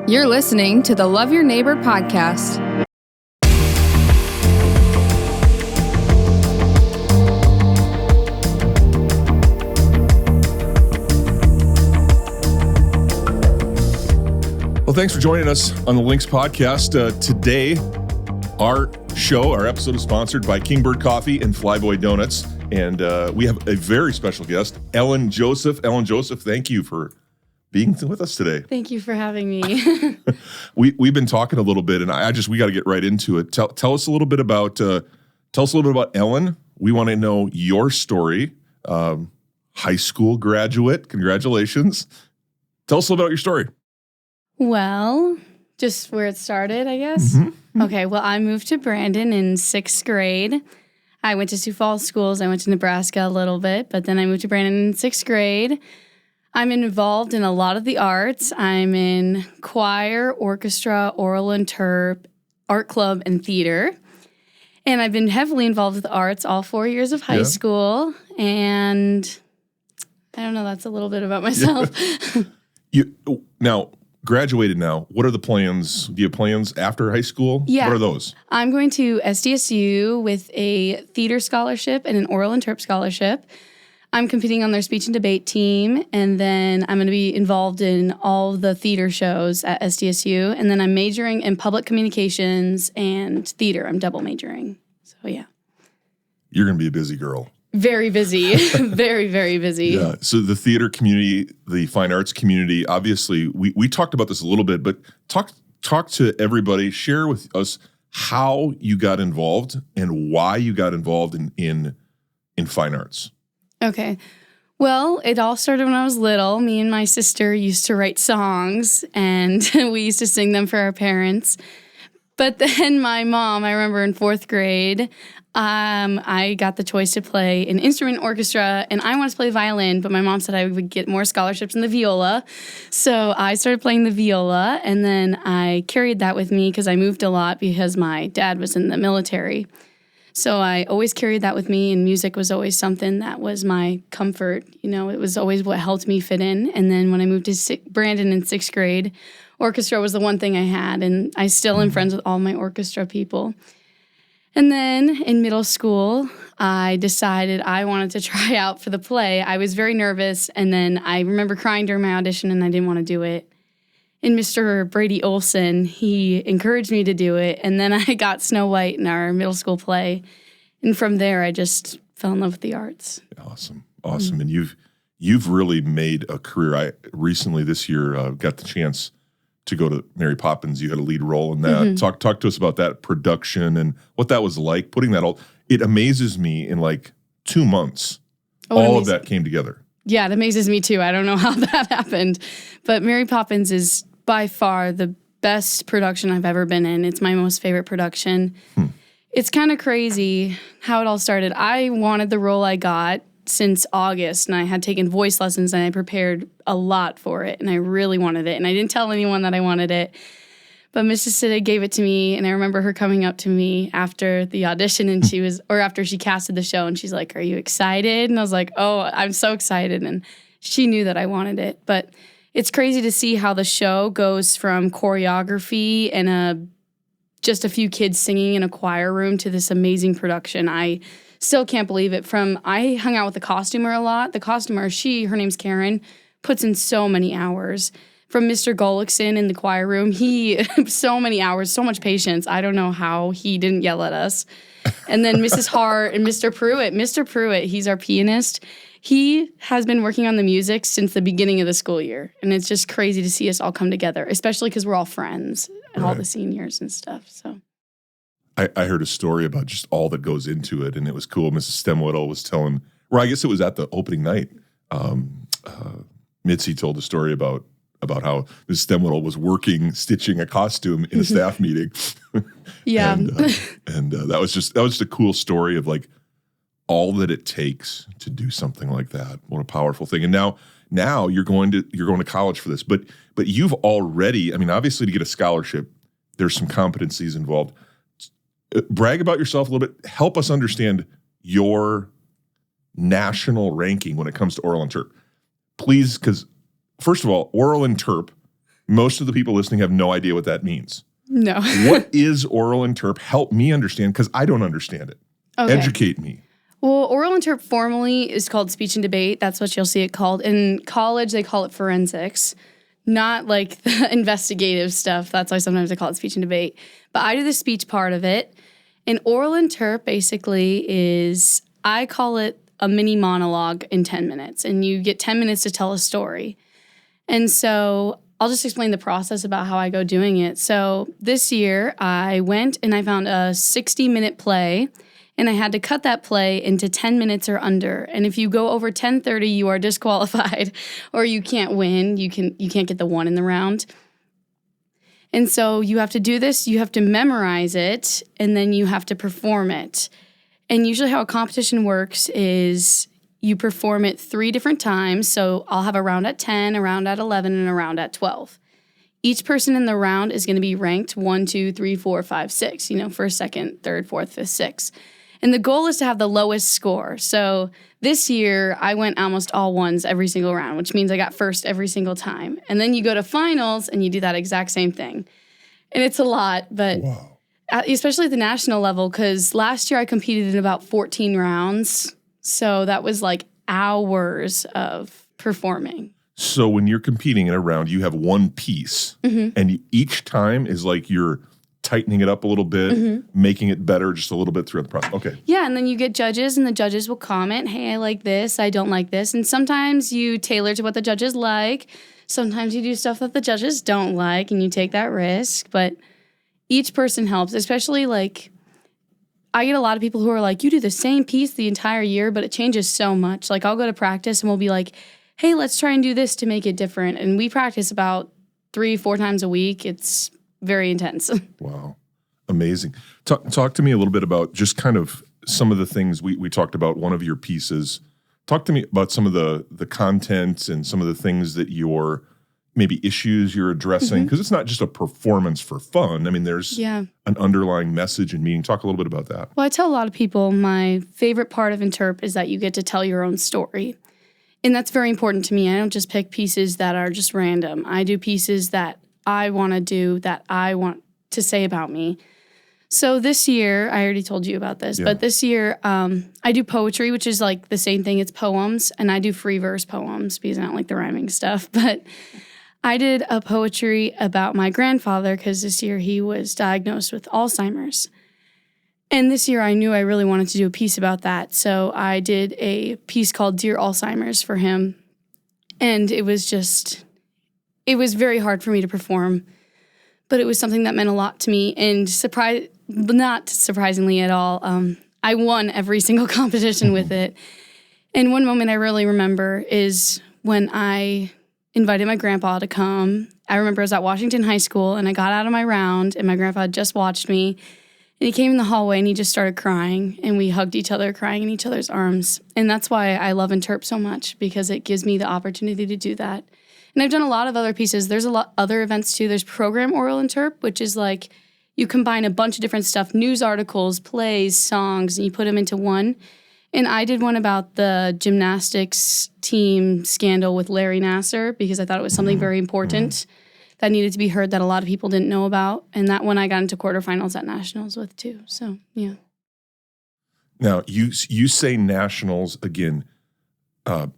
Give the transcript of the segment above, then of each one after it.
You're listening to the Love Your Neighbor podcast. Well, thanks for joining us on the Links podcast. Today, our episode is sponsored by Kingbird Coffee and Flyboy Donuts. And we have a very special guest, Ellen Joseph. Ellen Joseph, thank you for being with us today. Thank you for having me. We've been talking a little bit, and we got to get right into it. Tell us a little bit about Ellen. We want to know your story. High school graduate, congratulations. Tell us a little about your story. Well, just where it started, I guess. Mm-hmm. Okay, well, I moved to Brandon in 6th grade. I went to Sioux Falls schools. I went to Nebraska a little bit, but then I moved to Brandon in 6th grade. I'm involved in a lot of the arts. I'm in choir, orchestra, oral and terp, art club, and theater. And I've been heavily involved with the arts all 4 years of high school. And I don't know, that's a little bit about myself. You now graduated now. What are the plans? Do you have plans after high school? Yeah. What are those? I'm going to SDSU with a theater scholarship and an oral and terp scholarship. I'm competing on their speech and debate team, and then I'm going to be involved in all the theater shows at SDSU, and then I'm majoring in public communications and theater. I'm double majoring, so yeah. You're going to be a busy girl. Very busy, very, very busy. Yeah, so the theater community, the fine arts community, obviously, we talked about this a little bit, but talk to everybody, share with us how you got involved and why you got involved in fine arts. Okay. Well, it all started when I was little. Me and my sister used to write songs, and we used to sing them for our parents. But then my mom, I remember in 4th grade, I got the choice to play an instrument orchestra, and I wanted to play violin, but my mom said I would get more scholarships in the viola. So I started playing the viola, and then I carried that with me because I moved a lot because my dad was in the military. So I always carried that with me, and music was always something that was my comfort. You know, it was always what helped me fit in. And then when I moved to Brandon in 6th grade, orchestra was the one thing I had, and I still am friends with all my orchestra people. And then in middle school, I decided I wanted to try out for the play. I was very nervous, and then I remember crying during my audition, and I didn't want to do it. And Mr. Brady Olson, he encouraged me to do it. And then I got Snow White in our middle school play. And from there, I just fell in love with the arts. Awesome. Mm-hmm. And you've really made a career. I recently this year got the chance to go to Mary Poppins. You had a lead role in that. Mm-hmm. Talk to us about that production and what that was like, putting that all. It amazes me in like 2 months, all of that came together. Yeah, it amazes me too. I don't know how that happened. But Mary Poppins is by far the best production I've ever been in. It's my most favorite production. It's kind of crazy how it all started. I wanted the role I got since August, and I had taken voice lessons, and I prepared a lot for it, and I really wanted it. And I didn't tell anyone that I wanted it. But Mrs. Sitta gave it to me, and I remember her coming up to me after the audition, and after she casted the show, and she's like, "Are you excited?" And I was like, "Oh, I'm so excited." And she knew that I wanted it. But it's crazy to see how the show goes from choreography and just a few kids singing in a choir room to this amazing production. I still can't believe it. I hung out with the costumer a lot. The costumer, her name's Karen, puts in so many hours. From Mr. Gullickson in the choir room, so many hours, so much patience. I don't know how he didn't yell at us. And then Mrs. Hart and Mr. Pruitt. Mr. Pruitt, he's our pianist. He has been working on the music since the beginning of the school year. And it's just crazy to see us all come together, especially because we're all friends and all the seniors and stuff. So I heard a story about just all that goes into it, and it was cool. Mrs. Stemwhittle was telling, or I guess it was at the opening night, Mitzi told a story about how Mrs. Stemwhittle was stitching a costume in a staff meeting. Yeah. and that was just a cool story of like all that it takes to do something like that. What a powerful thing. And now you're going to college for this, but you've already, I mean, obviously to get a scholarship, there's some competencies involved. Brag about yourself a little bit. Help us understand your national ranking when it comes to oral and terp. Please, because first of all, oral and terp Most of the people listening have no idea what that means. No. What is oral interp? Help me understand, because I don't understand it. Okay. Educate me. Well, oral interp formally is called speech and debate. That's what you'll see it called. In college, they call it forensics, not like the investigative stuff. That's why sometimes they call it speech and debate. But I do the speech part of it. And oral interp basically is, I call it a mini monologue in 10 minutes. And you get 10 minutes to tell a story. And so I'll just explain the process about how I go doing it. So this year, I went and I found a 60-minute play. And I had to cut that play into 10 minutes or under. And if you go over 10:30, you are disqualified or you can't win. You can't get the one in the round. And so you have to do this. You have to memorize it, and then you have to perform it. And usually how a competition works is you perform it 3 different times. So I'll have a round at 10, a round at 11, and a round at 12. Each person in the round is going to be ranked 1, 2, 3, 4, 5, 6, first, second, third, fourth, fifth, sixth. And the goal is to have the lowest score. So this year, I went almost all ones every single round, which means I got first every single time. And then you go to finals, and you do that exact same thing. And it's a lot, but especially at the national level, because last year I competed in about 14 rounds. So that was like hours of performing. So when you're competing in a round, you have one piece, and each time is like you're tightening it up a little bit, making it better just a little bit throughout the process. Okay. Yeah, and then you get judges, and the judges will comment, hey, I like this, I don't like this. And sometimes you tailor to what the judges like. Sometimes you do stuff that the judges don't like, and you take that risk. But each person helps, especially like I get a lot of people who are like, you do the same piece the entire year, but it changes so much. Like I'll go to practice, and we'll be like, hey, let's try and do this to make it different. And we practice about 3-4 times a week. It's very intense. Wow. Amazing. Talk to me a little bit about just kind of some of the things we talked about, one of your pieces. Talk to me about some of the content and some of the things that you're, maybe issues you're addressing, because it's not just a performance for fun. I mean, there's an underlying message and meaning. Talk a little bit about that. Well, I tell a lot of people my favorite part of interp is that you get to tell your own story. And that's very important to me. I don't just pick pieces that are just random. I do pieces that I want to do, that I want to say about me. So this year, I already told you about this, but this year I do poetry, which is like the same thing. It's poems, and I do free verse poems because I don't like the rhyming stuff. But I did a poetry about my grandfather because this year he was diagnosed with Alzheimer's. And this year I knew I really wanted to do a piece about that. So I did a piece called Dear Alzheimer's for him. And it was very hard for me to perform, but it was something that meant a lot to me. And not surprisingly at all, I won every single competition with it. And one moment I really remember is when I invited my grandpa to come. I remember I was at Washington High School, and I got out of my round, and my grandpa had just watched me. And he came in the hallway, and he just started crying, and we hugged each other, crying in each other's arms. And that's why I love interp so much, because it gives me the opportunity to do that. And I've done a lot of other pieces. There's a lot other events too. There's program oral interp, which is like you combine a bunch of different stuff, news articles, plays, songs, and you put them into one. And I did one about the gymnastics team scandal with Larry Nassar because I thought it was something very important that needed to be heard that a lot of people didn't know about. And that one I got into quarterfinals at nationals with too. So, yeah. Now, you say nationals again.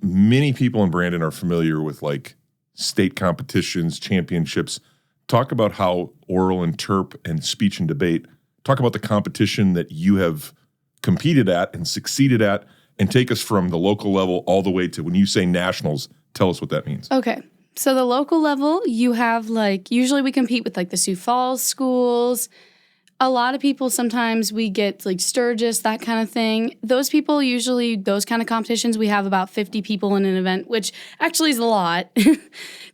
Many people in Brandon are familiar with like state competitions, championships. Talk about how oral interp and speech and debate, talk about the competition that you have competed at and succeeded at, and take us from the local level all the way to when you say nationals. Tell us what that means. Okay. So the local level, you have like, usually we compete with like the Sioux Falls schools. A lot of people, sometimes we get like Sturgis, that kind of thing. Those people, usually those kind of competitions, we have about 50 people in an event, which actually is a lot.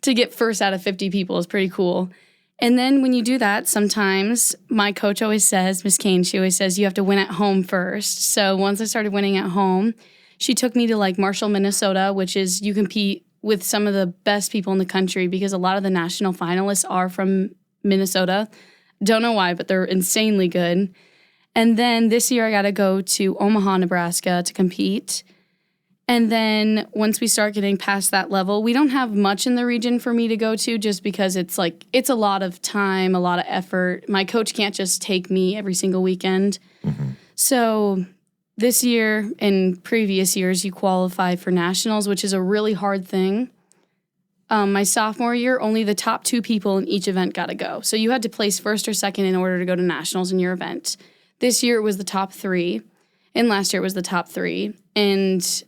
To get first out of 50 people is pretty cool. And then when you do that, sometimes my coach always says, Miss Kane, she always says, you have to win at home first. So once I started winning at home, she took me to like Marshall, Minnesota, which is you compete with some of the best people in the country because a lot of the national finalists are from Minnesota. Don't know why, but they're insanely good. And then this year I got to go to Omaha, Nebraska to compete. And then once we start getting past that level, we don't have much in the region for me to go to just because it's a lot of time, a lot of effort. My coach can't just take me every single weekend. So this year and previous years, you qualify for nationals, which is a really hard thing. My sophomore year, only the top 2 people in each event got to go. So you had to place first or second in order to go to nationals in your event. This year it was the top 3, and last year it was the top 3. And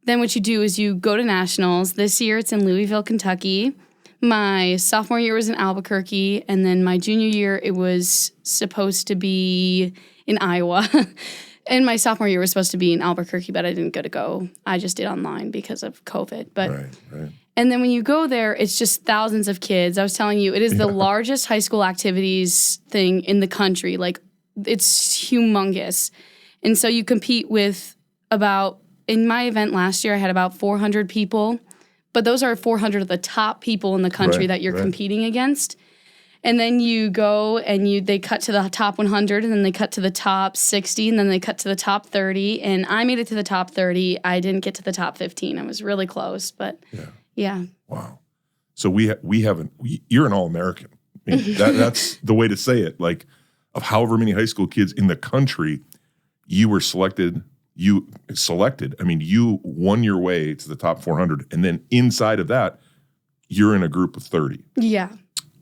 then what you do is you go to nationals. This year it's in Louisville, Kentucky. My sophomore year was in Albuquerque, and then my junior year it was supposed to be in Iowa. And my sophomore year was supposed to be in Albuquerque, but I didn't get to go. I just did online because of COVID. But Right. And then when you go there, it's just thousands of kids. I was telling you, it is the largest high school activities thing in the country. Like, it's humongous. And so you compete with in my event last year, I had about 400 people. But those are 400 of the top people in the country that you're competing against. And then you go and they cut to the top 100, and then they cut to the top 60, and then they cut to the top 30. And I made it to the top 30. I didn't get to the top 15. I was really close, but yeah. Wow. So you're an All-American. I mean, that's the way to say it. Like, of however many high school kids in the country, you were selected. You won your way to the top 400. And then inside of that, you're in a group of 30. Yeah.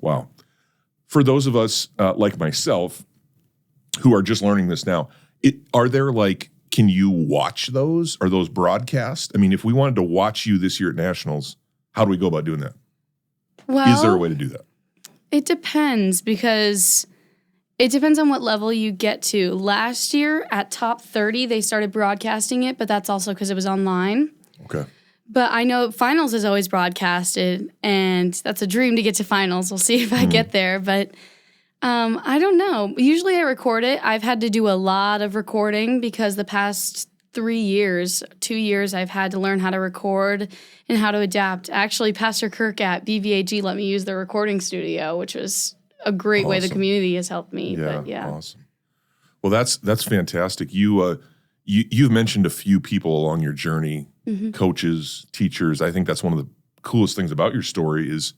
Wow. For those of us like myself who are just learning this now, can you watch those? Are those broadcast? I mean, if we wanted to watch you this year at Nationals, how do we go about doing that? Well, is there a way to do that? It depends, because it depends on what level you get to. Last year at top 30, they started broadcasting it, but that's also because it was online. Okay. But I know finals is always broadcasted, and that's a dream to get to finals. We'll see if I get there, but I don't know. Usually I record it. I've had to do a lot of recording because the past 2 years, I've had to learn how to record and how to adapt. Actually, Pastor Kirk at BVAG let me use the recording studio, which was a great way the community has helped me. Yeah. Awesome. Well, that's fantastic. You've mentioned a few people along your journey, coaches, teachers. I think that's one of the coolest things about your story is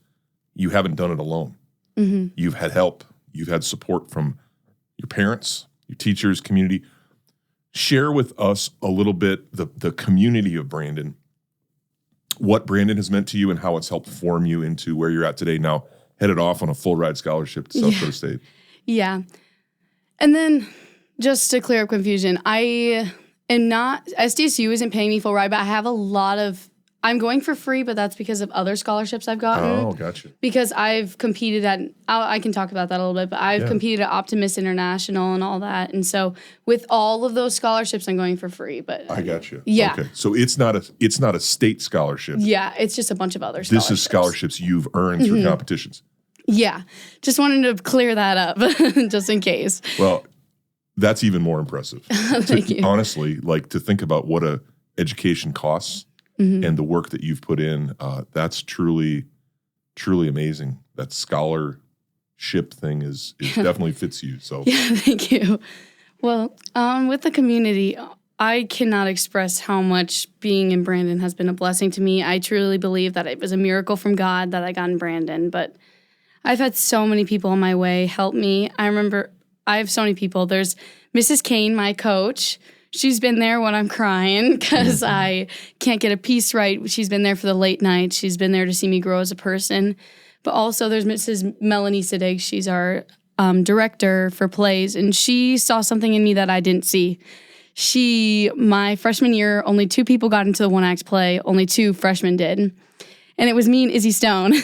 you haven't done it alone. You've had help. You've had support from your parents, your teachers, community. Share with us a little bit the community of Brandon, what Brandon has meant to you and how it's helped form you into where you're at today, now headed off on a full ride scholarship to South Dakota State. Yeah. And then just to clear up confusion, I am not, SDSU isn't paying me full ride, but I have I'm going for free, but that's because of other scholarships I've gotten. Oh, gotcha. Because I've competed I can talk about that a little bit, but I've competed at Optimist International and all that. And so with all of those scholarships, I'm going for free. But I got you. Yeah. Okay. So it's not a state scholarship. Yeah, it's just a bunch of other scholarships. This is scholarships you've earned through competitions. Yeah. Just wanted to clear that up just in case. Well, that's even more impressive. Thank you. Honestly, like to think about what a education costs and the work that you've put in, that's truly, truly amazing. That scholarship thing is definitely fits you. So yeah, thank you. Well, with the community, I cannot express how much being in Brandon has been a blessing to me. I truly believe that it was a miracle from God that I got in Brandon, but I've had so many people on my way help me. I remember I have so many people. There's Mrs. Kane, my coach. She's been there when I'm crying because I can't get a piece right. She's been there for the late nights. She's been there to see me grow as a person. But also there's Mrs. Melanie Siddig. She's our director for plays, and she saw something in me that I didn't see. My freshman year, only 2 people got into the one-act play. Only 2 freshmen did. And it was me and Izzy Stone.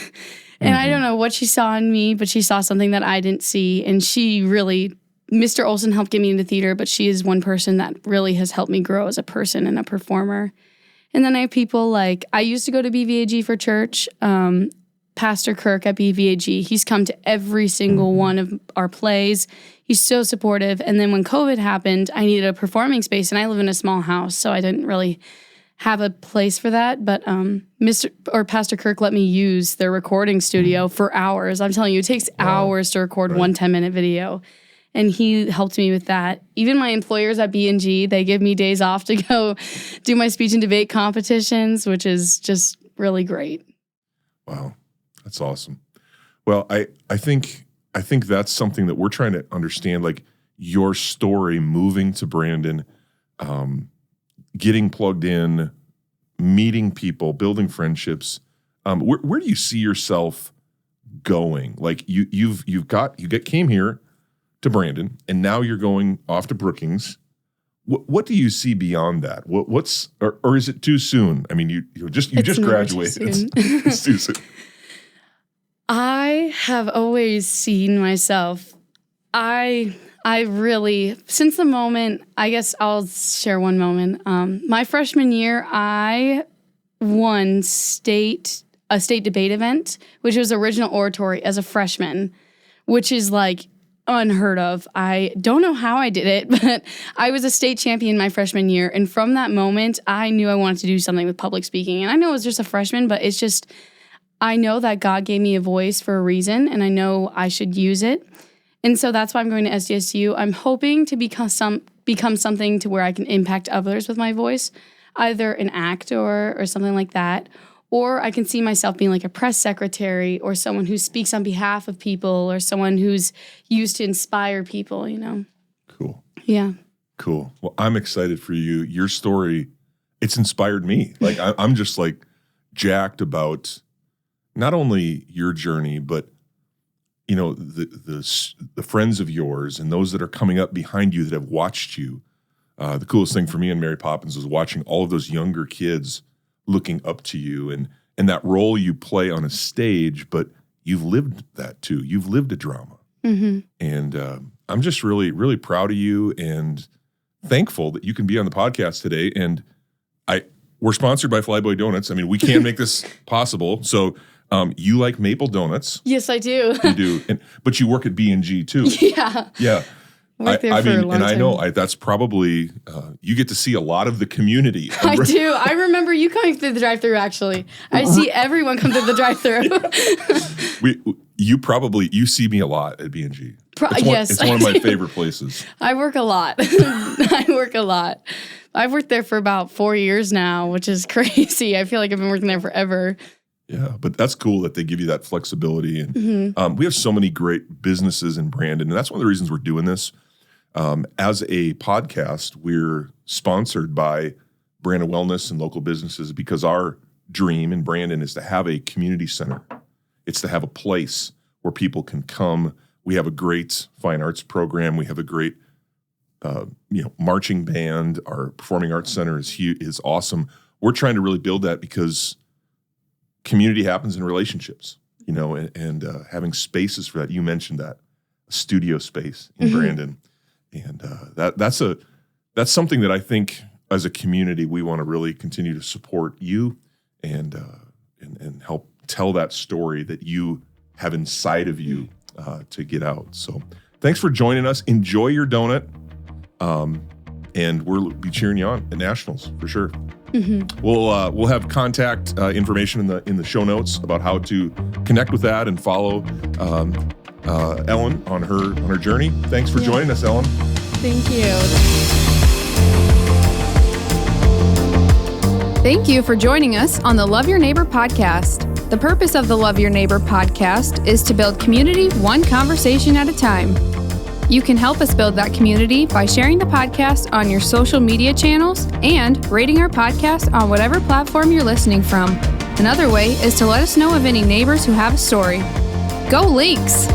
And I don't know what she saw in me, but she saw something that I didn't see. And she really, Mr. Olson helped get me into theater, but she is one person that really has helped me grow as a person and a performer. And then I have people like, I used to go to BVAG for church. Pastor Kirk at BVAG, he's come to every single one of our plays. He's so supportive. And then when COVID happened, I needed a performing space, and I live in a small house, so I didn't really have a place for that. But Pastor Kirk let me use their recording studio for hours. I'm telling you, it takes hours to record one 10-minute video. and he helped me with that. Even my employers at B&G, they give me days off to go do my speech and debate competitions, which is just really great. Wow, that's awesome. Well, I think that's something that we're trying to understand, like your story moving to Brandon, getting plugged in, meeting people, building friendships. Where do you see yourself going? Like you came here to Brandon, and now you're going off to Brookings. What do you see beyond that? Or is it too soon? I mean, you just graduated. It's too soon. I have always seen myself. I really, since the moment, I guess I'll share one moment. My freshman year, I won a state debate event, which was original oratory as a freshman, which is like unheard of. I don't know how I did it, but I was a state champion my freshman year. And from that moment, I knew I wanted to do something with public speaking. And I know it was just a freshman, but it's just, I know that God gave me a voice for a reason, and I know I should use it. And so that's why I'm going to SDSU. I'm hoping to become something to where I can impact others with my voice, either an actor or something like that. Or I can see myself being like a press secretary or someone who speaks on behalf of people or someone who's used to inspire people, Cool. Yeah. Cool. Well, I'm excited for you. Your story, it's inspired me. Like I'm just like jacked about not only your journey, but the friends of yours and those that are coming up behind you that have watched you. The coolest thing for me in Mary Poppins was watching all of those younger kids looking up to you and that role you play on a stage, but you've lived that too. You've lived a drama. Mm-hmm. And I'm just really, really proud of you and thankful that you can be on the podcast today. And we're sponsored by Flyboy Donuts. I mean, we can make this possible. So you like maple donuts. Yes, I do. You do. But you work at B&G too. Yeah. Yeah. Worked there for a long time. I know that's probably, you get to see a lot of the community. I do. I remember you coming through the drive-thru, actually. I see everyone come through the drive-thru. You see me a lot at B&G. Yes. It's one of my favorite places. I work a lot. I've worked there for about 4 years now, which is crazy. I feel like I've been working there forever. Yeah, but that's cool that they give you that flexibility. And we have so many great businesses in Brandon, and that's one of the reasons we're doing this. As a podcast, we're sponsored by Brandon Wellness and local businesses because our dream in Brandon is to have a community center. It's to have a place where people can come. We have a great fine arts program. We have a great marching band. Our performing arts center is awesome. We're trying to really build that because community happens in relationships, and having spaces for that. You mentioned that, a studio space in Brandon. And that's something that I think as a community we want to really continue to support you and help tell that story that you have inside of you to get out. So thanks for joining us. Enjoy your donut, and we'll be cheering you on at Nationals for sure. Mm-hmm. We'll have contact information in the show notes about how to connect with that and follow Ellen on her journey. Thanks for joining us, Ellen. Thank you. Thank you for joining us on the Love Your Neighbor podcast. The purpose of the Love Your Neighbor podcast is to build community one conversation at a time. You can help us build that community by sharing the podcast on your social media channels and rating our podcast on whatever platform you're listening from. Another way is to let us know of any neighbors who have a story. Go Lynx!